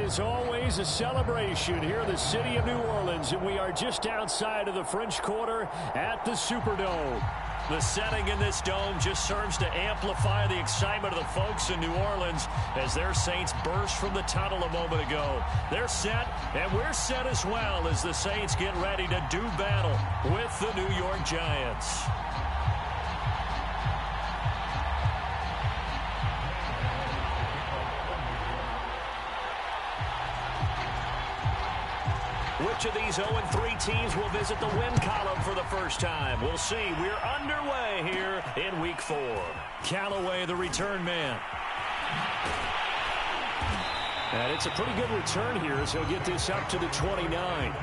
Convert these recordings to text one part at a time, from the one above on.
is always a celebration here in the city of New Orleans, and we are just outside of the French Quarter at the Superdome. The setting in this dome just serves to amplify the excitement of the folks in New Orleans as their Saints burst from the tunnel a moment ago. They're set, and we're set as well as the Saints get ready to do battle with the New York Giants. Which of these 0-3 teams will visit the win column for the first time? We'll see. We're underway here in Week 4. Callaway, the return man. And it's a pretty good return here as he'll get this up to the 29.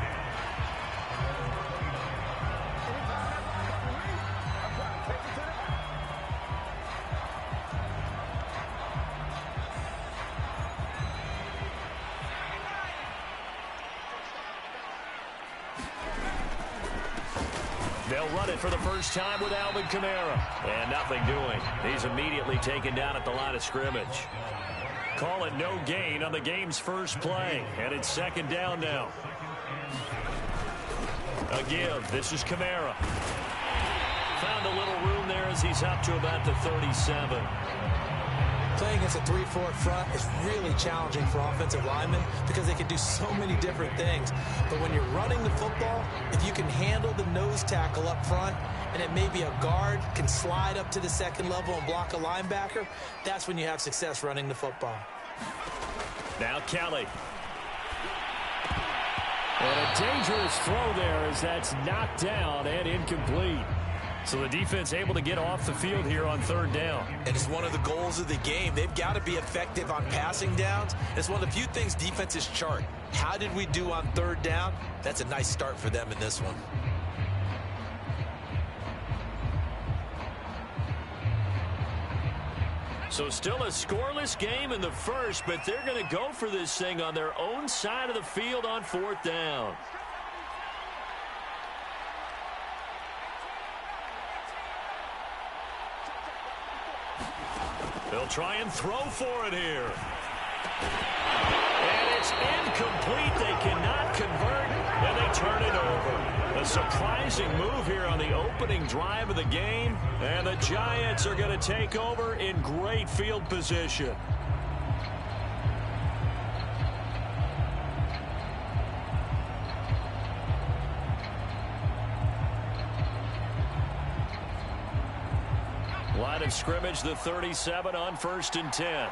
They'll run it for the first time with Alvin Kamara. And nothing doing. He's immediately taken down at the line of scrimmage. Call it no gain on the game's first play. And it's second down now. A give. This is Kamara. Found a little room there as he's up to about the 37. Playing against a 3-4 front is really challenging for offensive linemen because they can do so many different things. But when you're running the football, if you can handle the nose tackle up front and it may be a guard can slide up to the second level and block a linebacker, that's when you have success running the football. Now Kelly. And a dangerous throw there as that's knocked down and incomplete. So the defense able to get off the field here on third down. And it's one of the goals of the game. They've got to be effective on passing downs. It's one of the few things defenses chart. How did we do on third down? That's a nice start for them in this one. So still a scoreless game in the first, but they're going to go for this thing on their own side of the field on fourth down. They'll try and throw for it here. And it's incomplete. They cannot convert, and they turn it over. A surprising move here on the opening drive of the game, and the Giants are going to take over in great field position. Line of scrimmage, the 37 on 1st and 10.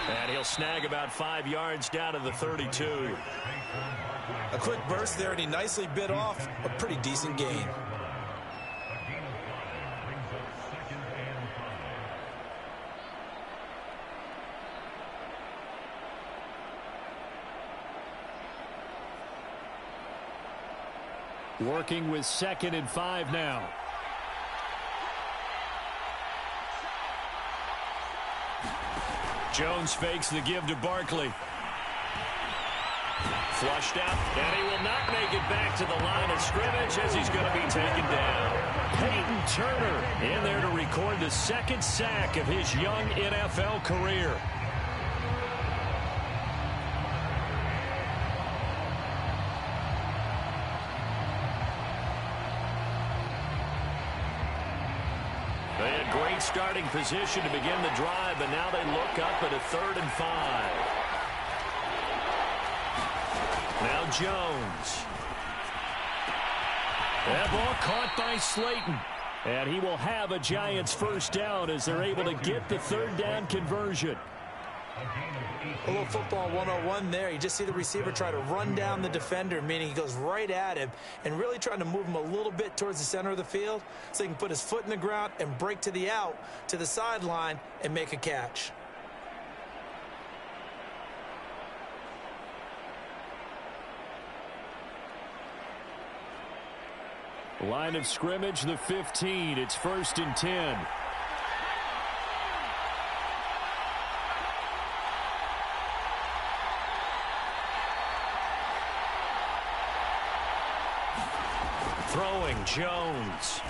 And he'll snag about 5 yards down to the 32. A quick burst there, and he nicely bit off a pretty decent gain. Working with 2nd and 5 now. Jones fakes the give to Barkley. Flushed out, and he will not make it back to the line of scrimmage as he's going to be taken down. Peyton Turner in there to record the 2nd sack of his young NFL career. They had great starting position to begin the drive, but now they look up at a 3rd and 5. Now Jones. That ball caught by Slayton. And he will have a Giants first down as they're able to get the 3rd down conversion. A little football 101 there. You just see the receiver try to run down the defender, meaning he goes right at him and really trying to move him a little bit towards the center of the field so he can put his foot in the ground and break to the out, to the sideline, and make a catch. Line of scrimmage, the 15. It's 1st and 10. Throwing Jones.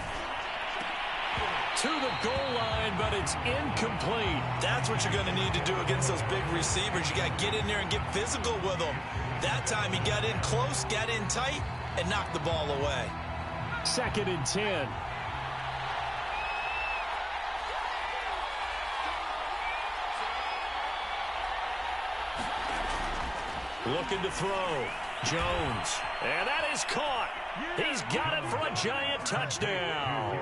to the goal line, but it's incomplete. That's what you're going to need to do against those big receivers. You got to get in there and get physical with them. That time he got in close, got in tight, and knocked the ball away. 2nd and 10. Looking to throw. Jones. And that is caught. He's got it for a giant touchdown.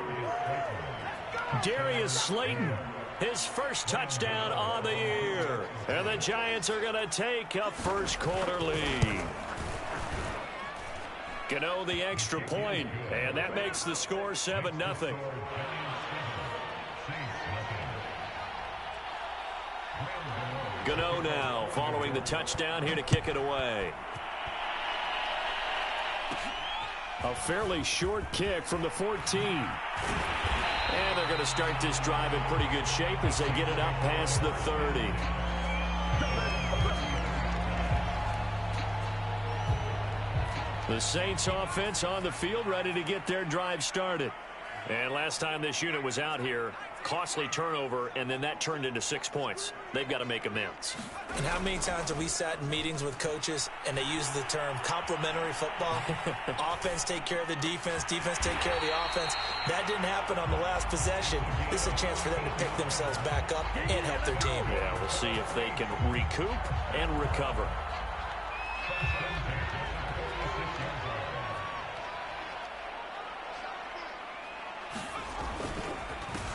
Darius Slayton, his first touchdown on the year. And the Giants are going to take a first quarter lead. Gano the extra point, and that makes the score 7-0. Gano now following the touchdown here to kick it away. A fairly short kick from the 14. And they're going to start this drive in pretty good shape as they get it up past the 30. The Saints offense on the field ready to get their drive started. And last time this unit was out here, costly turnover, and then that turned into 6 points. They've got to make amends. And how many times have we sat in meetings with coaches and they use the term complementary football? Offense take care of the defense, defense take care of the offense. That didn't happen on the last possession. This is a chance for them to pick themselves back up and help their team. Yeah, we'll see if they can recoup and recover.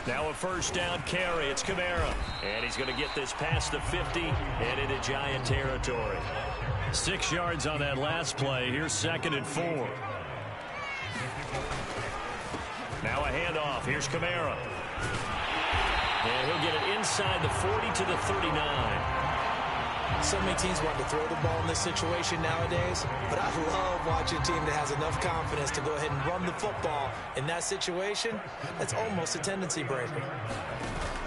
Now a first down carry. It's Kamara. And he's going to get this past the 50 and into Giant territory. 6 yards on that last play. Here's 2nd and 4. Now a handoff. Here's Kamara. And he'll get it inside the 40 to the 39. So many teams want to throw the ball in this situation nowadays, but I love watching a team that has enough confidence to go ahead and run the football in that situation. That's almost a tendency breaker.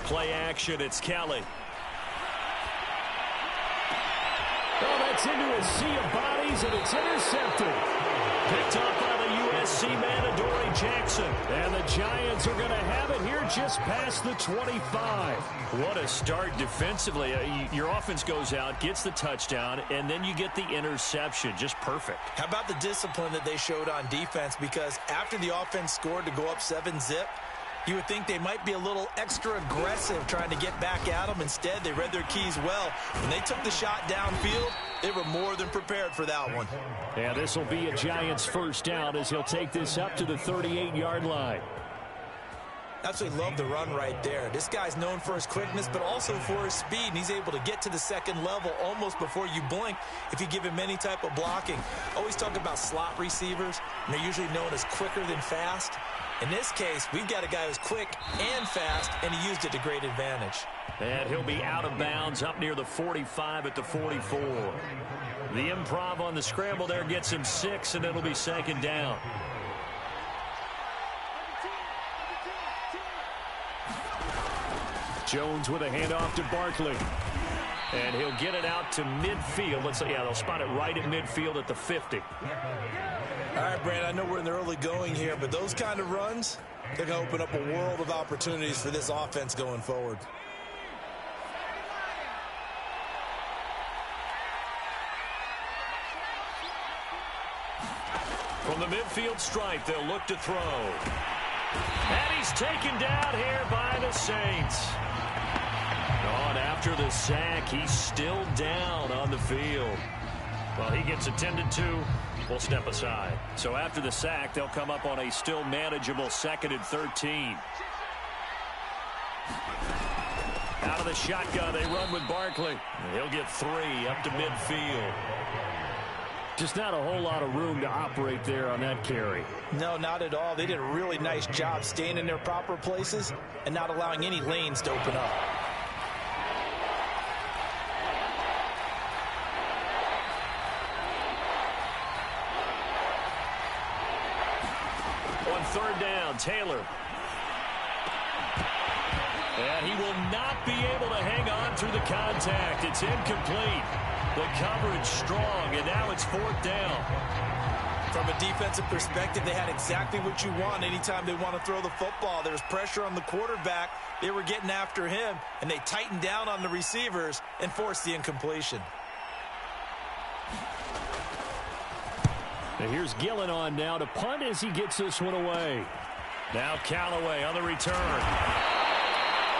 Play action, it's Kelly. Oh, that's into a sea of bodies, and it's intercepted. Picked up by the USC man, Adoree Jackson. And the Giants are going to have it here just past the 25. What a start defensively. Your offense goes out, gets the touchdown, and then you get the interception. Just perfect. How about the discipline that they showed on defense? Because after the offense scored to go up 7-zip, you would think they might be a little extra aggressive trying to get back at them. Instead, they read their keys well. When they took the shot downfield, they were more than prepared for that one. Yeah, this will be a Giants first down as he'll take this up to the 38-yard line. Absolutely love the run right there. This guy's known for his quickness, but also for his speed, and he's able to get to the second level almost before you blink if you give him any type of blocking. Always talk about slot receivers, and they're usually known as quicker than fast. In this case, we've got a guy who's quick and fast, and he used it to great advantage. And he'll be out of bounds up near the 45 at the 44. The improv on the scramble there gets him 6, and it'll be 2nd down. Jones with a handoff to Barkley. And he'll get it out to midfield. Let's say, yeah, they'll spot it right at midfield at the 50. All right, Brandon, I know we're in the early going here, but those kind of runs, they're going to open up a world of opportunities for this offense going forward. From the midfield stripe, they'll look to throw. And he's taken down here by the Saints. And after the sack, he's still down on the field. Well, he gets attended to. We'll step aside. So after the sack, they'll come up on a still manageable 2nd and 13. Out of the shotgun, they run with Barkley. He'll get 3 up to midfield. Just not a whole lot of room to operate there on that carry. No, not at all. They did a really nice job staying in their proper places and not allowing any lanes to open up. On 3rd down, Taylor. And he will not be able to hang on through the contact. It's incomplete. The coverage strong, and now it's 4th down. From a defensive perspective, they had exactly what you want anytime they want to throw the football. There was pressure on the quarterback. They were getting after him, and they tightened down on the receivers and forced the incompletion. And here's Gillen on now to punt as he gets this one away. Now Callaway on the return.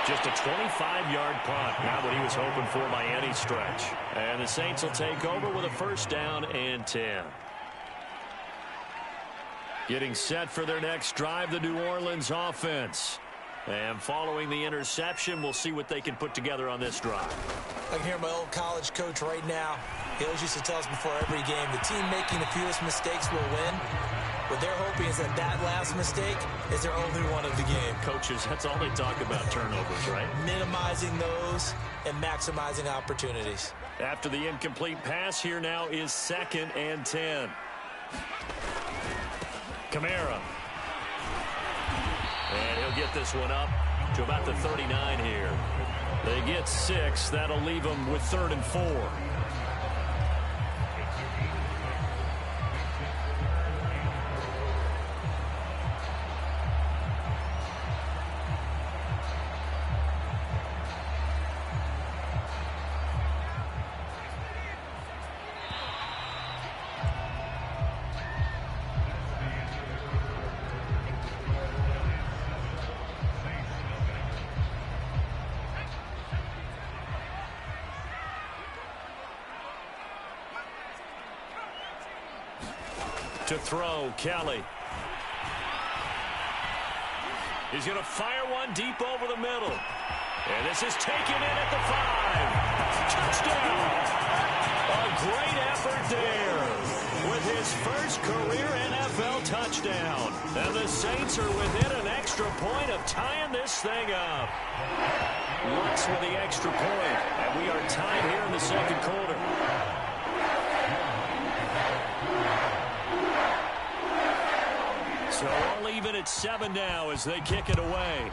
Just a 25-yard punt. Not what he was hoping for by any stretch. And the Saints will take over with a first down and 10. Getting set for their next drive, the New Orleans offense. And following the interception, we'll see what they can put together on this drive. I can hear my old college coach right now. He always used to tell us before every game, the team making the fewest mistakes will win. What they're hoping is that last mistake is their only one of the game. Coaches, that's all they talk about, turnovers, right? Minimizing those and maximizing opportunities. After the incomplete pass, here now is 2nd and 10. Kamara. And he'll get this one up to about the 39 here. They get 6. That'll leave them with 3rd and 4. To throw, Kelly. He's going to fire one deep over the middle. And this is taken in at the 5. Touchdown! A great effort there with his first career NFL touchdown. And the Saints are within an extra point of tying this thing up. Lutz with the extra point. And we are tied here in the second quarter. So all even at 7 now as they kick it away.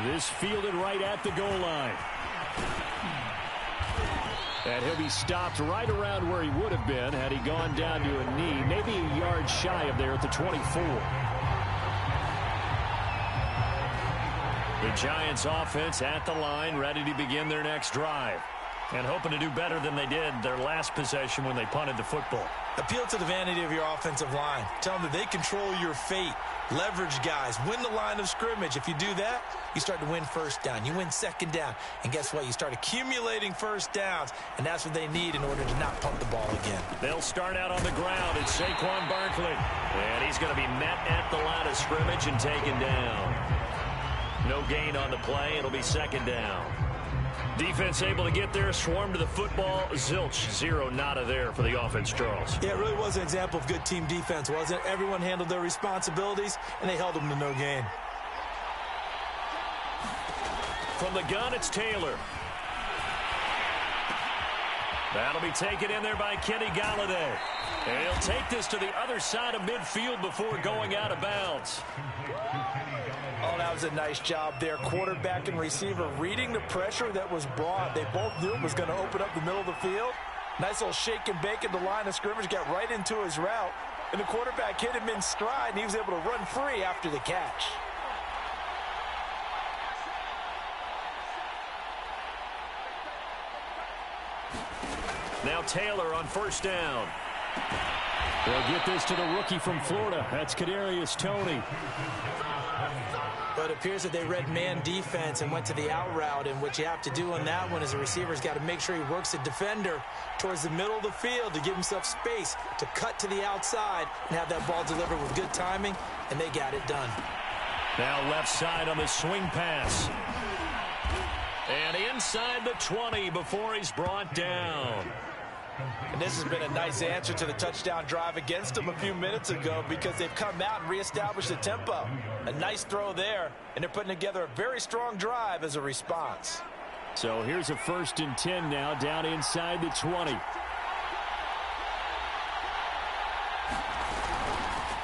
This fielded right at the goal line. And he'll be stopped right around where he would have been had he gone down to a knee, maybe a yard shy of there at the 24. The Giants offense at the line, ready to begin their next drive. And hoping to do better than they did their last possession when they punted the football. Appeal to the vanity of your offensive line. Tell them that they control your fate. Leverage guys. Win the line of scrimmage. If you do that, you start to win first down. You win second down. And guess what? You start accumulating first downs. And that's what they need in order to not punt the ball again. They'll start out on the ground. It's Saquon Barkley. And he's going to be met at the line of scrimmage and taken down. No gain on the play. It'll be second down. Defense able to get there, swarm to the football. Zilch, 0 nada there for the offense, Charles. Yeah, it really was an example of good team defense, wasn't it? Everyone handled their responsibilities, and they held them to no gain. From the gun, it's Taylor. That'll be taken in there by Kenny Golladay. And he'll take this to the other side of midfield before going out of bounds. Oh, that was a nice job there. Quarterback and receiver reading the pressure that was brought. They both knew it was going to open up the middle of the field. Nice little shake and bake at the line of scrimmage. Got right into his route. And the quarterback hit him in stride, and he was able to run free after the catch. Now Taylor on first down. They'll get this to the rookie from Florida. That's Kadarius Toney. But it appears that they read man defense and went to the out route. And what you have to do on that one is the receiver's got to make sure he works the defender towards the middle of the field to give himself space to cut to the outside and have that ball delivered with good timing. And they got it done. Now left side on the swing pass. And inside the 20 before he's brought down. And this has been a nice answer to the touchdown drive against them a few minutes ago because they've come out and reestablished the tempo. A nice throw there, and they're putting together a very strong drive as a response. So here's a 1st and 10 now down inside the 20.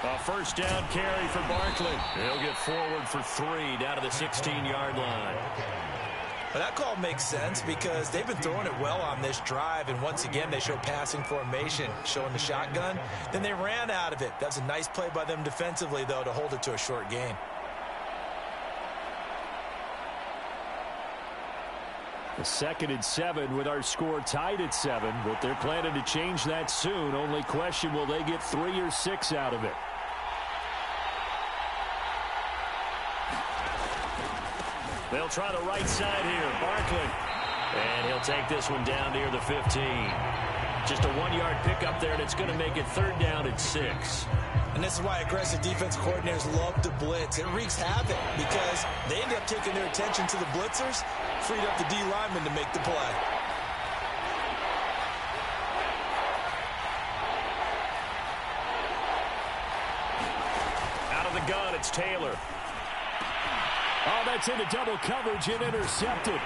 A first down carry for Barkley. He'll get forward for 3 down to the 16-yard line. Well, that call makes sense because they've been throwing it well on this drive, and once again, they show passing formation, showing the shotgun. Then they ran out of it. That's a nice play by them defensively, though, to hold it to a short gain. The 2nd and 7 with our score tied at 7, but they're planning to change that soon. Only question, will they get 3 or 6 out of it? They'll try the right side here. Barkley. And he'll take this one down near the 15. Just a 1-yard pickup there, and it's going to make it 3rd down at 6. And this is why aggressive defense coordinators love to blitz. It wreaks havoc because they end up taking their attention to the blitzers, freed up the D lineman to make the play. Out of the gun, it's Taylor. Oh, that's into double coverage and intercepted.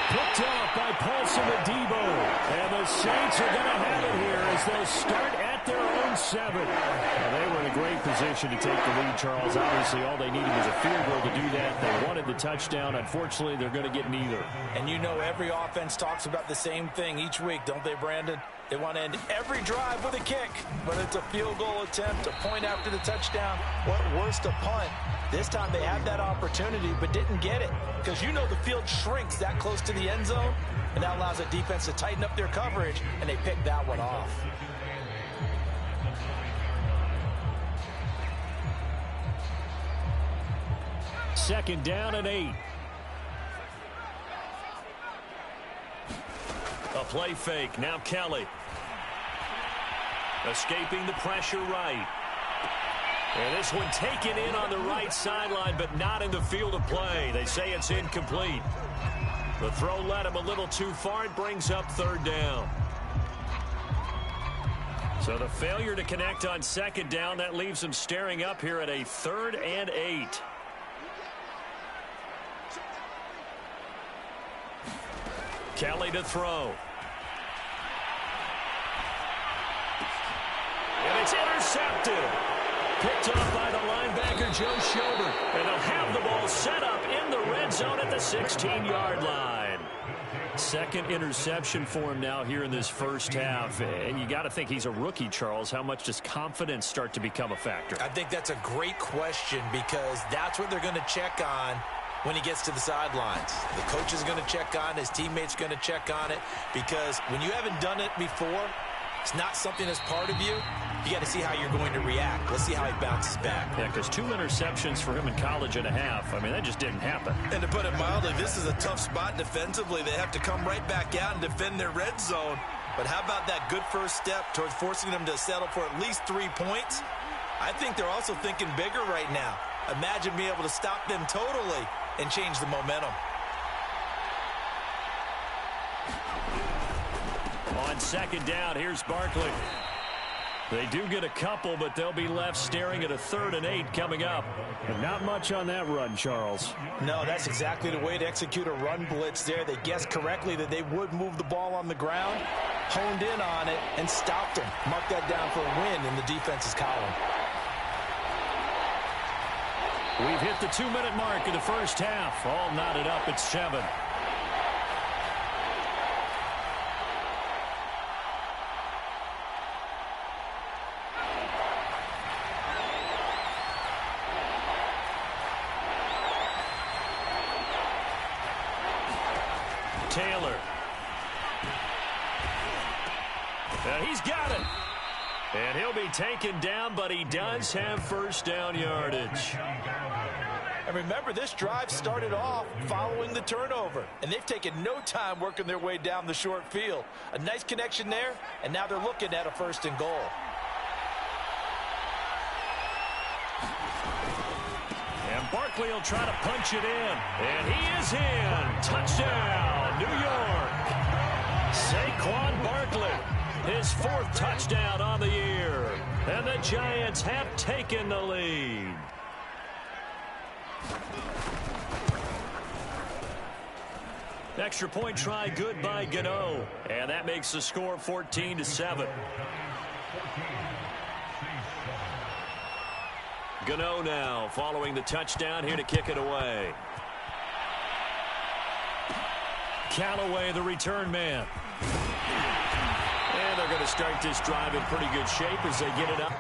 Picked off by Paulson Adebo. And the Saints are going to have it here as they'll start at their own 7. Well, they were in a great position to take the lead, Charles. Obviously, all they needed was a field goal to do that. They wanted the touchdown. Unfortunately, they're going to get neither. And you know every offense talks about the same thing each week, don't they, Brandon? They want to end every drive with a kick. Whether it's a field goal attempt, a point after the touchdown, what worse, a punt. This time they had that opportunity but didn't get it because you know the field shrinks that close to the end zone, and that allows the defense to tighten up their coverage, and they picked that one off. Second down and 8. A play fake. Now Kelly. Escaping the pressure right. And this one taken in on the right sideline, but not in the field of play. They say it's incomplete. The throw led him a little too far. It brings up 3rd down. So the failure to connect on 2nd down, that leaves him staring up here at a 3rd and 8. Kelly to throw. And it's intercepted. Picked off by the linebacker, Joe Schobert. And they'll have the ball set up in the red zone at the 16-yard line. 2nd interception for him now here in this first half. And you got to think he's a rookie, Charles. How much does confidence start to become a factor? I think that's a great question because that's what they're going to check on when he gets to the sidelines. The coach is going to check on it. His teammates going to check on it because when you haven't done it before, it's not something that's part of you. You got to see how you're going to react. Let's see how he bounces back. Yeah, because 2 interceptions for him in college and a half. I mean, that just didn't happen. And to put it mildly, this is a tough spot defensively. They have to come right back out and defend their red zone. But how about that good first step towards forcing them to settle for at least 3 points? I think they're also thinking bigger right now. Imagine being able to stop them totally and change the momentum. On 2nd down, here's Barkley. They do get a couple, but they'll be left staring at a 3rd and 8 coming up. And not much on that run, Charles. No, that's exactly the way to execute a run blitz there. They guessed correctly that they would move the ball on the ground, honed in on it, and stopped them. Mark that down for a win in the defense's column. We've hit the 2-minute mark of the first half. All knotted up at 7. Taylor. He's got it. And he'll be taken down, but he does have first down yardage. And remember, this drive started off following the turnover. And they've taken no time working their way down the short field. A nice connection there, and now they're looking at a 1st and goal. And Barkley will try to punch it in. And he is in. Touchdown, New York. Saquon Barkley, his 4th touchdown on the year. And the Giants have taken the lead. Extra point try good by Gano. And that makes the score 14-7. Gano now following the touchdown here to kick it away. Callaway, the return man. And they're going to start this drive in pretty good shape as they get it up.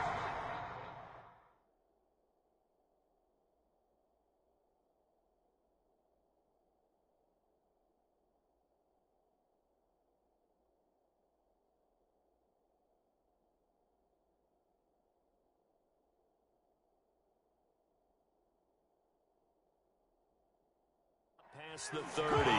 Past the 30.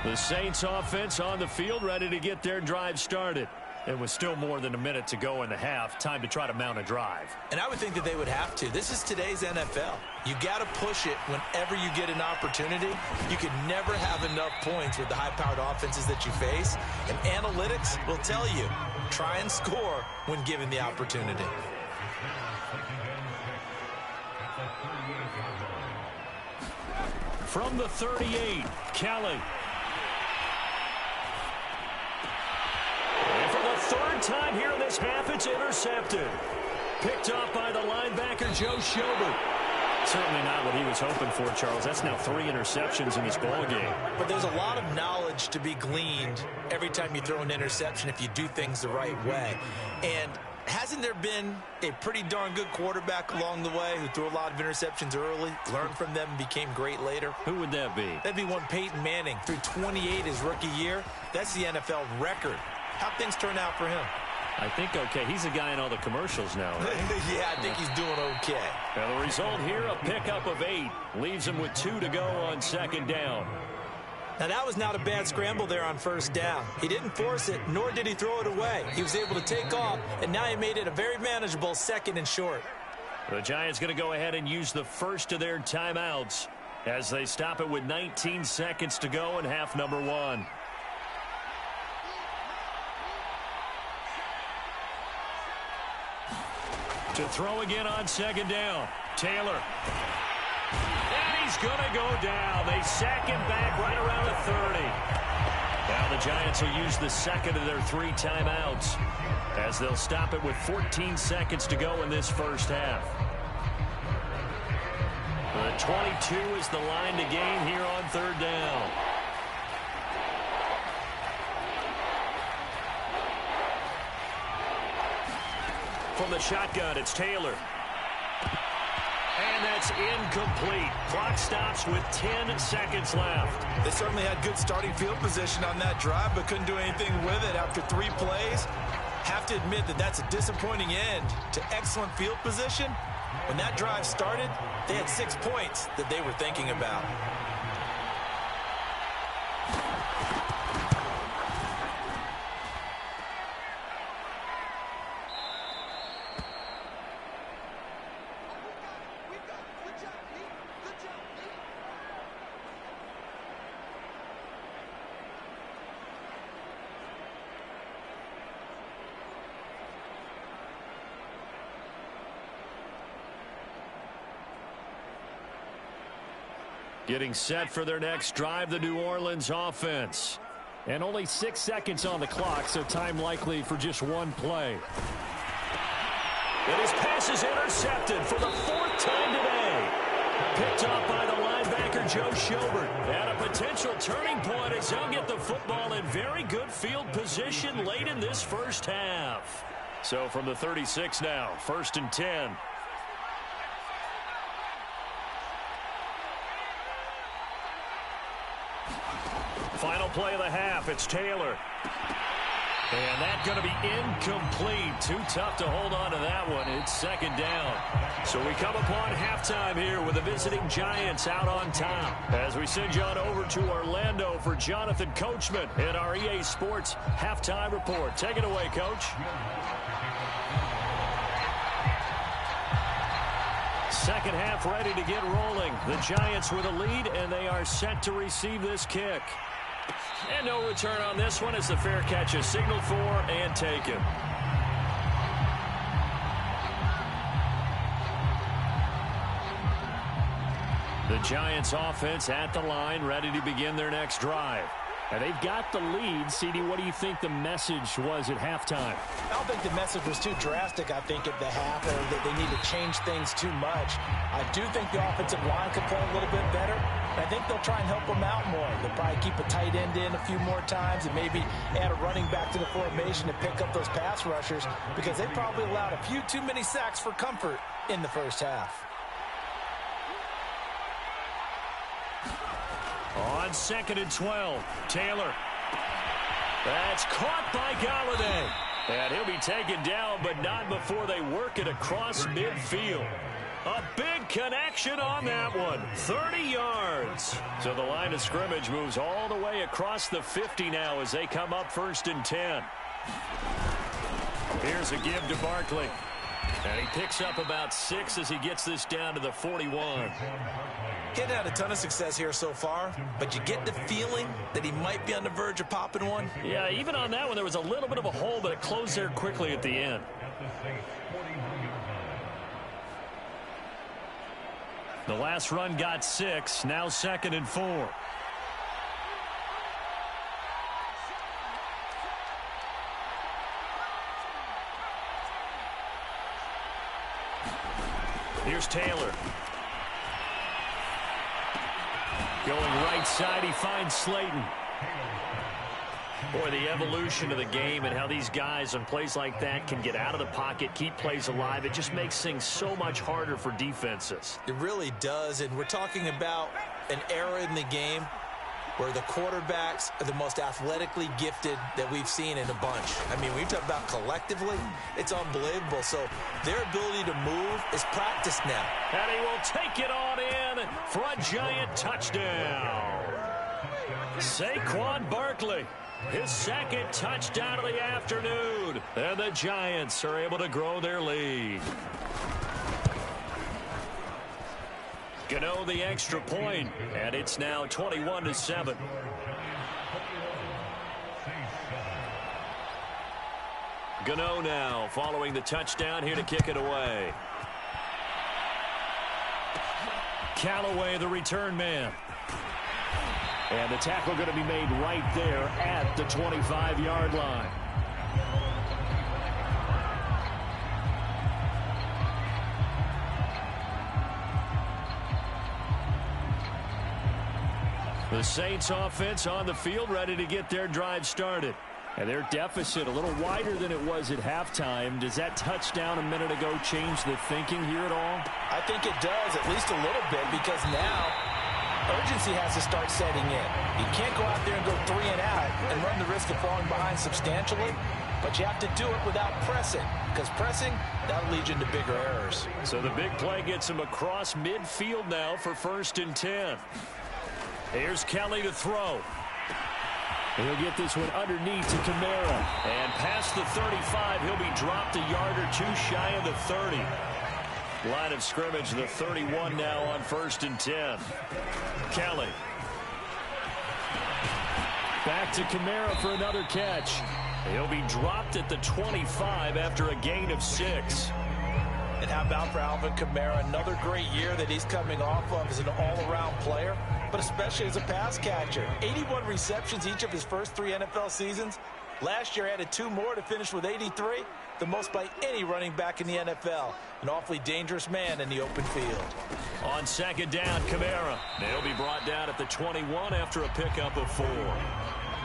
The Saints offense on the field, ready to get their drive started. It was still more than a minute to go in the half. Time to try to mount a drive. And I would think that they would have to. This is today's NFL. You got to push it whenever you get an opportunity. You can never have enough points with the high-powered offenses that you face. And analytics will tell you, try and score when given the opportunity. From the 38, Kelly. Third time here in this half, it's intercepted. Picked off by the linebacker, Joe Schobert. Certainly not what he was hoping for, Charles. That's now 3 interceptions in this ball game. But there's a lot of knowledge to be gleaned every time you throw an interception if you do things the right way. And hasn't there been a pretty darn good quarterback along the way who threw a lot of interceptions early, learned from them, and became great later? Who would that be? That'd be one Peyton Manning. Threw 28 his rookie year. That's the NFL record. How'd things turn out for him? I think okay. He's a guy in all the commercials now, right? Yeah, I think he's doing okay. Now the result here, a pickup of 8. Leaves him with 2 to go on second down. Now that was not a bad scramble there on first down. He didn't force it, nor did he throw it away. He was able to take off, and now he made it a very manageable 2nd and short. The Giants going to go ahead and use the first of their timeouts as they stop it with 19 seconds to go in half number 1. To throw again on second down. Taylor. And he's going to go down. They sack him back right around the 30. Now the Giants will use the second of their 3 timeouts as they'll stop it with 14 seconds to go in this first half. The 22 is the line to gain here on third down. From the shotgun, it's Taylor. And that's incomplete. Clock stops with 10 seconds left. They certainly had good starting field position on that drive, but couldn't do anything with it after 3 plays. Have to admit that that's a disappointing end to excellent field position. When that drive started, they had 6 points that they were thinking about. Getting set for their next drive, the New Orleans offense. And only 6 seconds on the clock, so time likely for just 1 play. And his pass is intercepted for the 4th time today. Picked off by the linebacker, Joe Schobert. And a potential turning point as they'll get the football in very good field position late in this first half. So from the 36 now, 1st and 10. Final play of the half, it's Taylor. And that's going to be incomplete. Too tough to hold on to that one. It's second down. So we come upon halftime here with the visiting Giants out on top. As we send you on over to Orlando for Jonathan Coachman in our EA Sports Halftime Report. Take it away, Coach. Second half ready to get rolling. The Giants with a lead, and they are set to receive this kick. And no return on this one as the fair catch is signaled for and taken. The Giants offense at the line, ready to begin their next drive. And they've got the lead. CD, what do you think the message was at halftime? I don't think the message was too drastic, I think, at the half, or that they need to change things too much. I do think the offensive line could play a little bit better. I think they'll try and help them out more. They'll probably keep a tight end in a few more times and maybe add a running back to the formation to pick up those pass rushers, because they probably allowed a few too many sacks for comfort in the first half. On 2nd and 12, Taylor. That's caught by Golladay. And he'll be taken down, but not before they work it across midfield. A big connection on that one. 30 yards. So the line of scrimmage moves all the way across the 50 now as they come up 1st and 10. Here's a give to Barkley. And he picks up about 6 as he gets this down to the 41. He hadn't had a ton of success here so far, but you get the feeling that he might be on the verge of popping one. Yeah, even on that one, there was a little bit of a hole, but it closed there quickly at the end. The last run got 6, now 2nd and 4. Here's Taylor. Going right side, he finds Slayton. Boy, the evolution of the game and how these guys on plays like that can get out of the pocket, keep plays alive, it just makes things so much harder for defenses. It really does, and we're talking about an era in the game where the quarterbacks are the most athletically gifted that we've seen in a bunch. I mean, when you talk about collectively, it's unbelievable. So their ability to move is practiced now. And he will take it on in for a giant touchdown. Saquon Barkley, his 2nd touchdown of the afternoon. And the Giants are able to grow their lead. Gano the extra point, and it's now 21-7. Gano now following the touchdown here to kick it away. Callaway, the return man. And the tackle going to be made right there at the 25-yard line. The Saints offense on the field, ready to get their drive started. And their deficit a little wider than it was at halftime. Does that touchdown a minute ago change the thinking here at all? I think it does, at least a little bit, because now urgency has to start setting in. You can't go out there and go 3 and out and run the risk of falling behind substantially, but you have to do it without pressing, because pressing, that'll lead you into bigger errors. So the big play gets him across midfield now for 1st and 10. Here's Kelly to throw. He'll get this one underneath to Kamara. And past the 35, he'll be dropped a yard or 2 shy of the 30. Line of scrimmage, the 31 now on 1st and 10. Kelly. Back to Kamara for another catch. He'll be dropped at the 25 after a gain of 6. And how about for Alvin Kamara? Another great year that he's coming off of as an all-around player, but especially as a pass catcher. 81 receptions each of his first 3 NFL seasons. Last year added 2 more to finish with 83, the most by any running back in the NFL. An awfully dangerous man in the open field. On 2nd down, Kamara. They'll be brought down at the 21 after a pickup of 4.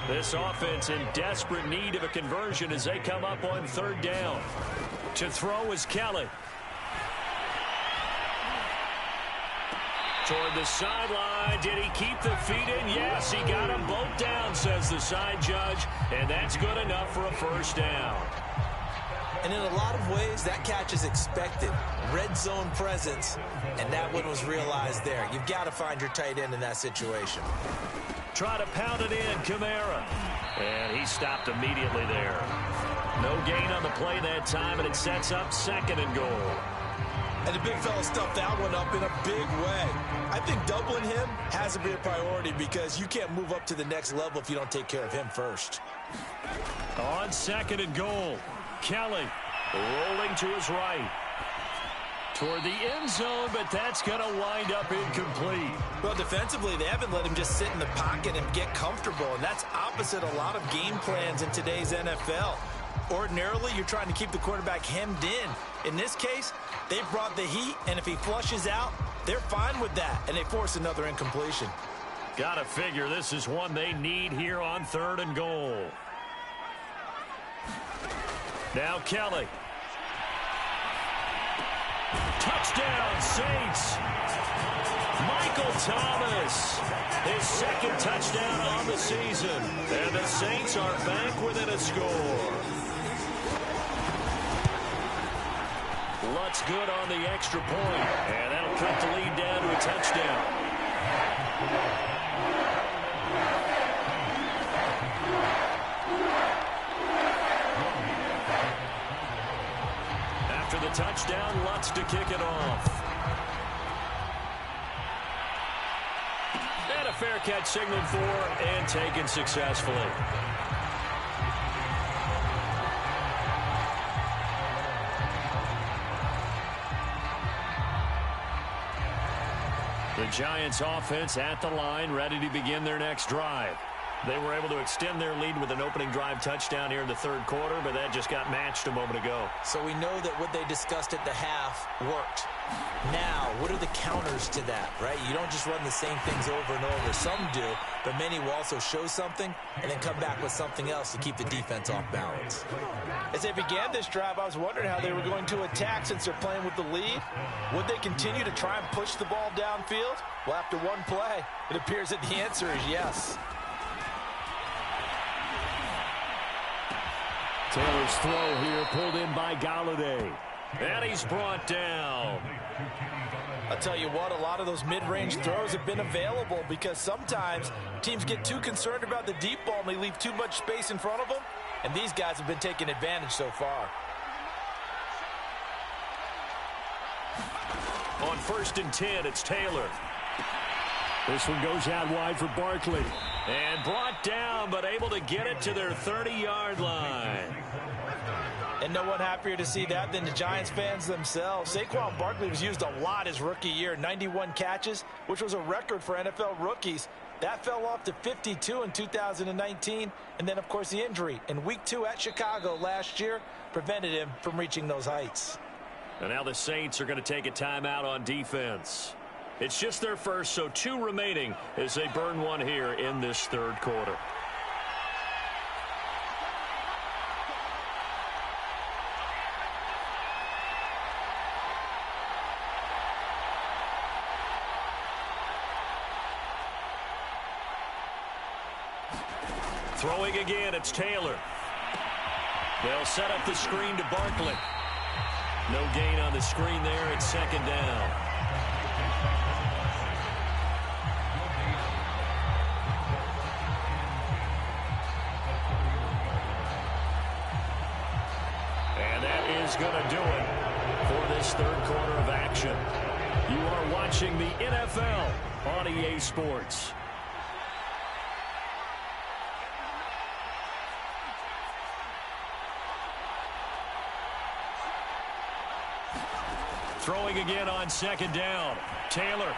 This offense in desperate need of a conversion as they come up on 3rd down. To throw is Kelly. Toward the sideline. Did he keep the feet in? Yes, he got them both down, says the side judge. And that's good enough for a 1st down. And in a lot of ways, that catch is expected. Red zone presence, and that one was realized there. You've got to find your tight end in that situation. Try to pound it in, Kamara. And he stopped immediately there. No gain on the play that time, and it sets up 2nd and goal. And the big fella stuffed that one up in a big way. I think doubling him has to be a priority because you can't move up to the next level if you don't take care of him first. On 2nd and goal, Kelly rolling to his right. toward the end zone, but that's going to wind up incomplete. Well, defensively, they haven't let him just sit in the pocket and get comfortable, and that's opposite a lot of game plans in today's NFL. Ordinarily, you're trying to keep the quarterback hemmed in. In this case, they brought the heat, and if he flushes out, they're fine with that, and they force another incompletion. Gotta figure this is one they need here on 3rd and goal. Now Kelly. Touchdown, Saints. Michael Thomas, his 2nd touchdown on the season. And the Saints are back within a score. Lutz good on the extra point. And that'll cut the lead down to a touchdown. After the touchdown, Lutz to kick it off. And a fair catch signaled for and taken successfully. The Giants offense at the line, ready to begin their next drive. They were able to extend their lead with an opening drive touchdown here in the 3rd quarter, but that just got matched a moment ago. So we know that what they discussed at the half worked. Now, what are the counters to that, right? You don't just run the same things over and over. Some do, but many will also show something and then come back with something else to keep the defense off balance. As they began this drive, I was wondering how they were going to attack since they're playing with the lead. Would they continue to try and push the ball downfield? Well, after one play, it appears that the answer is yes. Taylor's throw here pulled in by Golladay. And he's brought down. I'll tell you what, a lot of those mid-range throws have been available because sometimes teams get too concerned about the deep ball and they leave too much space in front of them. And these guys have been taking advantage so far. On 1st and 10, it's Taylor. This one goes out wide for Barkley. And brought down, but able to get it to their 30-yard line. And no one happier to see that than the Giants fans themselves. Saquon Barkley was used a lot his rookie year, 91 catches, which was a record for NFL rookies. That fell off to 52 in 2019. And then, of course, the injury in Week 2 at Chicago last year prevented him from reaching those heights. And now the Saints are going to take a timeout on defense. It's just their first, so 2 remaining as they burn one here in this 3rd quarter. Throwing again, it's Taylor. They'll set up the screen to Barkley. No gain on the screen there. It's 2nd down. And that is going to do it for this 3rd quarter of action. You are watching the NFL on EA Sports. Throwing again on 2nd down. Taylor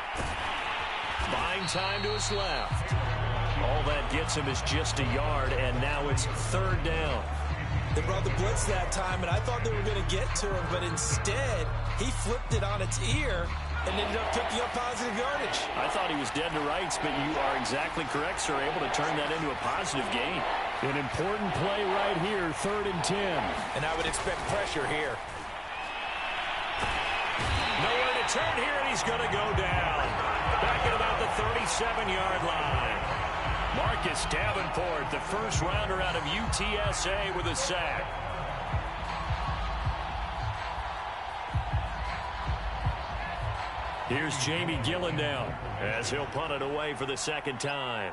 buying time to his left. All that gets him is just a yard, and now it's 3rd down. They brought the blitz that time, and I thought they were going to get to him, but instead he flipped it on its ear and ended up picking up positive yardage. I thought he was dead to rights, but you are exactly correct, sir, able to turn that into a positive gain. An important play right here, 3rd and 10. And I would expect pressure here. Nowhere to turn here, and he's going to go down. Back at about the 37-yard line. Marcus Davenport, the first rounder out of UTSA with a sack. Here's Jamie Gillendown as he'll punt it away for the 2nd time.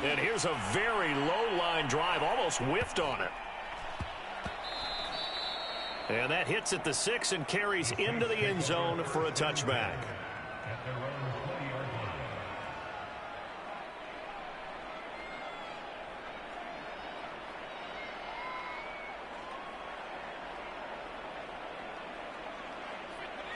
And here's a very low-line drive, almost whiffed on it. And that hits at the 6 and carries into the end zone for a touchback.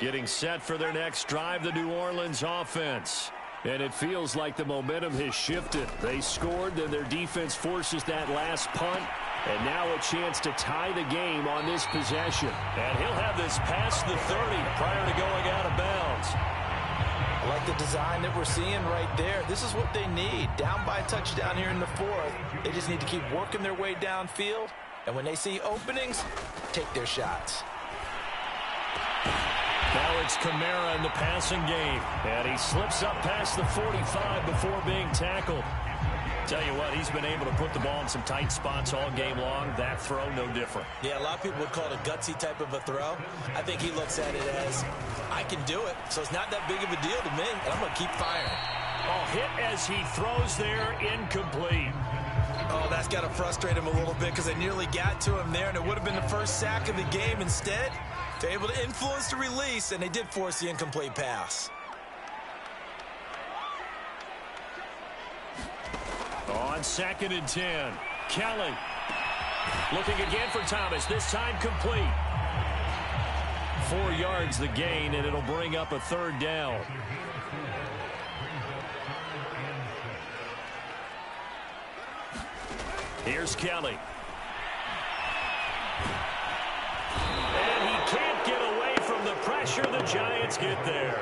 Getting set for their next drive, the New Orleans offense. And it feels like the momentum has shifted. They scored, then their defense forces that last punt. And now a chance to tie the game on this possession. And he'll have this past the 30 prior to going out of bounds. I like the design that we're seeing right there. This is what they need. Down by a touchdown here in the fourth. They just need to keep working their way downfield. And when they see openings, take their shots. Now it's Kamara in the passing game. And he slips up past the 45 before being tackled. Tell you what, he's been able to put the ball in some tight spots all game long. That throw, no different. Yeah, a lot of people would call it a gutsy type of a throw. I think he looks at it as, I can do it, so it's not that big of a deal to me, and I'm going to keep firing. Oh, hit as he throws there, incomplete. Oh, that's got to frustrate him a little bit because they nearly got to him there, and it would have been the first sack of the game. Instead, they're able to influence the release, and they did force the incomplete pass. On 2nd and 10, Kelly looking again for Thomas, this time complete. 4 yards the gain, and it'll bring up a 3rd down. Here's Kelly. And he can't get away from the pressure. The Giants get there.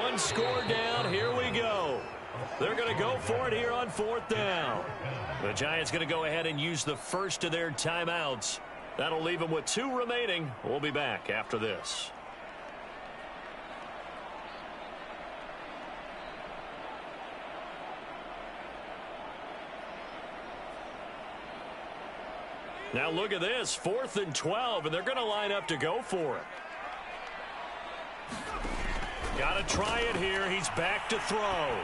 1 score down. Here we go. They're going to go for it here on 4th down. The Giants going to go ahead and use the first of their timeouts. That'll leave them with 2 remaining. We'll be back after this. Now look at this, 4th and 12, and they're going to line up to go for it. Got to try it here. He's back to throw.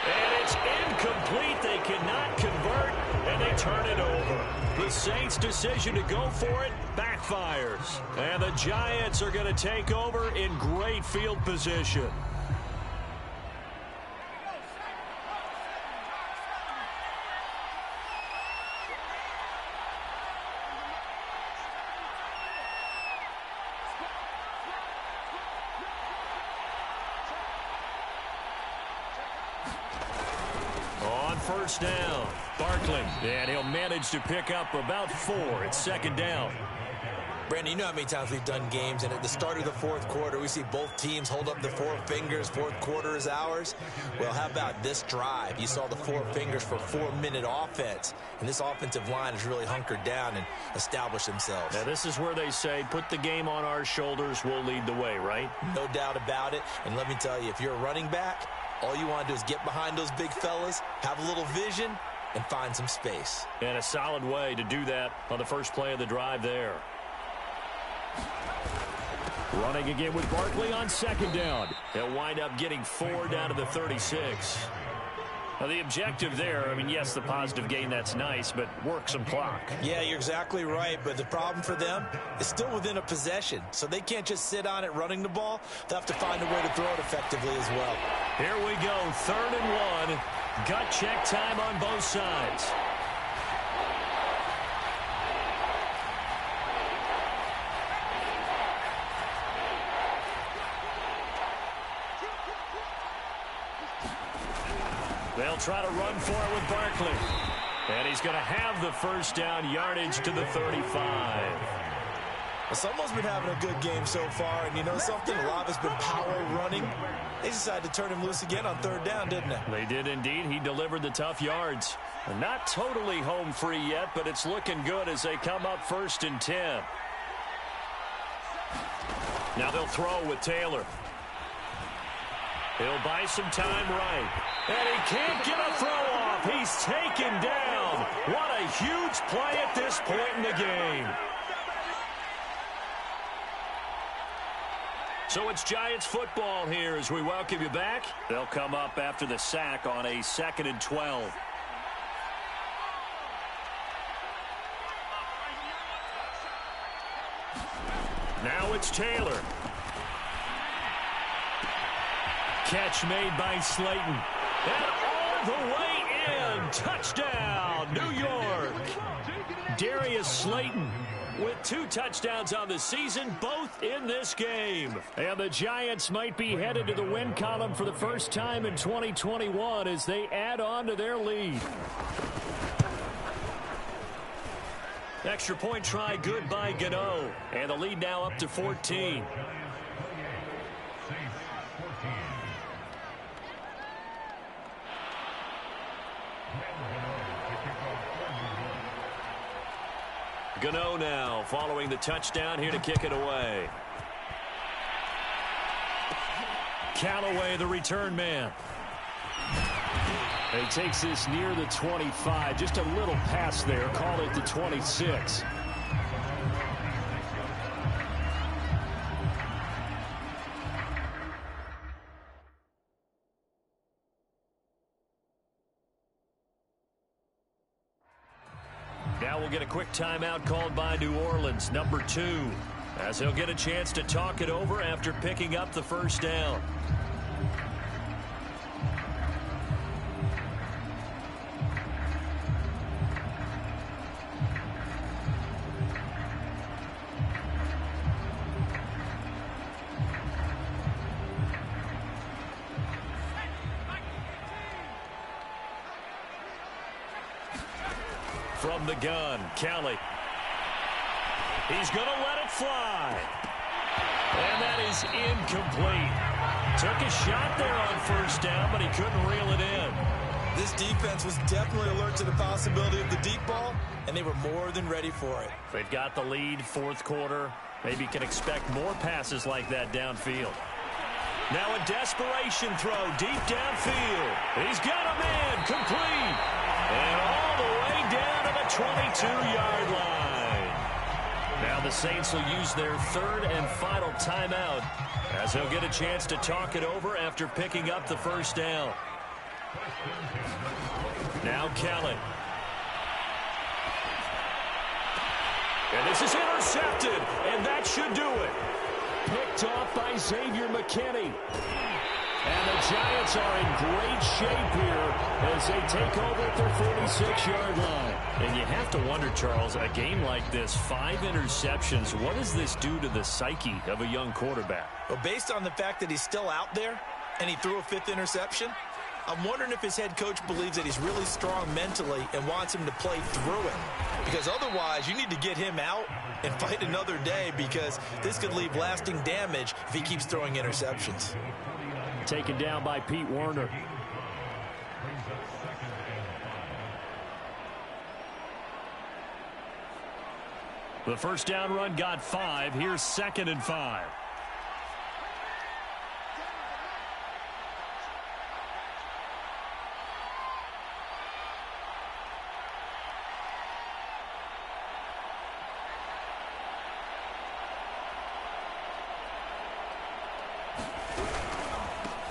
And it's incomplete. They cannot convert, and they turn it over. The Saints' decision to go for it backfires. And the Giants are going to take over in great field position. First down, Barkley, and he'll manage to pick up about 4. It's 2nd down. Brandon, you know how many times we've done games, and at the start of the 4th quarter, we see both teams hold up the 4 fingers. 4th quarter is ours. Well, how about this drive? You saw the 4 fingers for 4-minute offense, and this offensive line has really hunkered down and established themselves. Now, this is where they say, put the game on our shoulders, we'll lead the way, right? No doubt about it, and let me tell you, if you're a running back, all you want to do is get behind those big fellas, have a little vision, and find some space. And a solid way to do that on the first play of the drive there. Running again with Barkley on 2nd down. They'll wind up getting 4 down to the 36. Now, the objective there, I mean, yes, the positive gain, that's nice, but work some clock. Yeah, you're exactly right, but the problem for them is still within a possession, so they can't just sit on it running the ball. They'll have to find a way to throw it effectively as well. Here we go, 3rd and 1. Gut check time on both sides. They'll try to run for it with Barkley. And he's going to have the first down, yardage to the 35. Well, someone's been having a good game so far, and you know something? A lot of it's been power running. They decided to turn him loose again on 3rd down, didn't they? They did indeed. He delivered the tough yards. Not totally home free yet, but it's looking good as they come up 1st and 10. Now they'll throw with Taylor. He'll buy some time right. And he can't get a throw off. He's taken down. What a huge play at this point in the game. So it's Giants football here as we welcome you back. They'll come up after the sack on a 2nd and 12. Now it's Taylor. Catch made by Slayton. And all the way And touchdown, New York. Darius Slayton with 2 touchdowns on the season, both in this game. And the Giants might be headed to the win column for the first time in 2021 as they add on to their lead. Extra point try good by Gano. And the lead now up to 14. Gano now following the touchdown here to kick it away. Callaway, the return man. He takes this near the 25. Just a little pass there. Call it the 26. Now we'll get a quick timeout called by New Orleans, number 2, as he'll get a chance to talk it over after picking up the first down. From the gun, Kelly. He's going to let it fly. And that is incomplete. Took a shot there on first down, but he couldn't reel it in. This defense was definitely alert to the possibility of the deep ball, and they were more than ready for it. They've got the lead, fourth quarter. Maybe can expect more passes like that downfield. Now a desperation throw deep downfield. He's got a man, complete. And all the way down to the 22-yard line. Now the Saints will use their third and final timeout as they'll get a chance to talk it over after picking up the first down. Now Kelly. And this is intercepted, and that should do it. Picked off by Xavier McKinney. And the Giants are in great shape here as they take over at their 46-yard line. And you have to wonder, Charles, a game like this, 5 interceptions, what does this do to the psyche of a young quarterback? Well, based on the fact that he's still out there and he threw a 5th interception, I'm wondering if his head coach believes that he's really strong mentally and wants him to play through it. Because otherwise, you need to get him out and fight another day, because this could leave lasting damage if he keeps throwing interceptions. Taken down by Pete Werner. The first down run got 5. Here's 2nd and 5.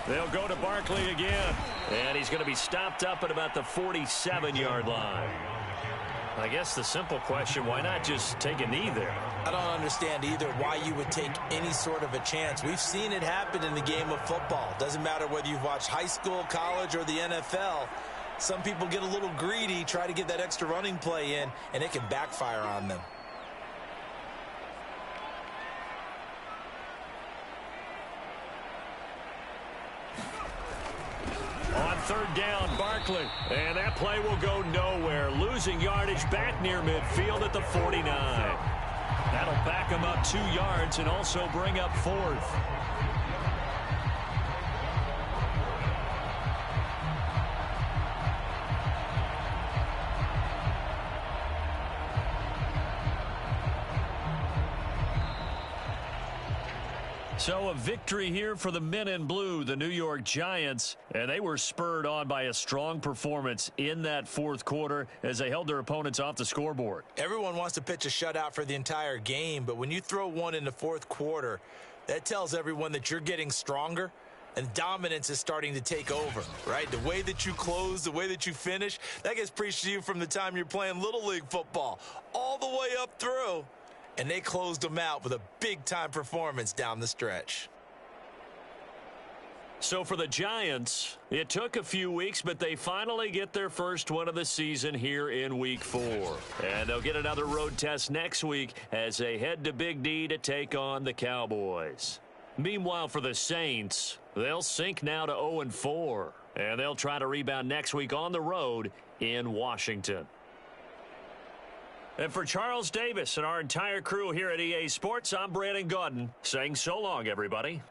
They'll go to Barkley again. And he's going to be stopped up at about the 47-yard line. I guess the simple question, why not just take a knee there? I don't understand either why you would take any sort of a chance. We've seen it happen in the game of football. Doesn't matter whether you've watched high school, college, or the NFL. Some people get a little greedy, try to get that extra running play in, and it can backfire on them. On third down, Barkley. And that play will go nowhere. Losing yardage back near midfield at the 49. That'll back him up 2 yards and also bring up 4th. So a victory here for the men in blue, the New York Giants, and they were spurred on by a strong performance in that fourth quarter as they held their opponents off the scoreboard. Everyone wants to pitch a shutout for the entire game, but when you throw one in the fourth quarter, that tells everyone that you're getting stronger and dominance is starting to take over, right? The way that you close, the way that you finish, that gets preached to you from the time you're playing Little League football all the way up through. And they closed them out with a big-time performance down the stretch. So for the Giants, it took a few weeks, but they finally get their first win of the season here in Week 4. And they'll get another road test next week as they head to Big D to take on the Cowboys. Meanwhile, for the Saints, they'll sink now to 0-4, and they'll try to rebound next week on the road in Washington. And for Charles Davis and our entire crew here at EA Sports, I'm Brandon Gaudin saying so long, everybody.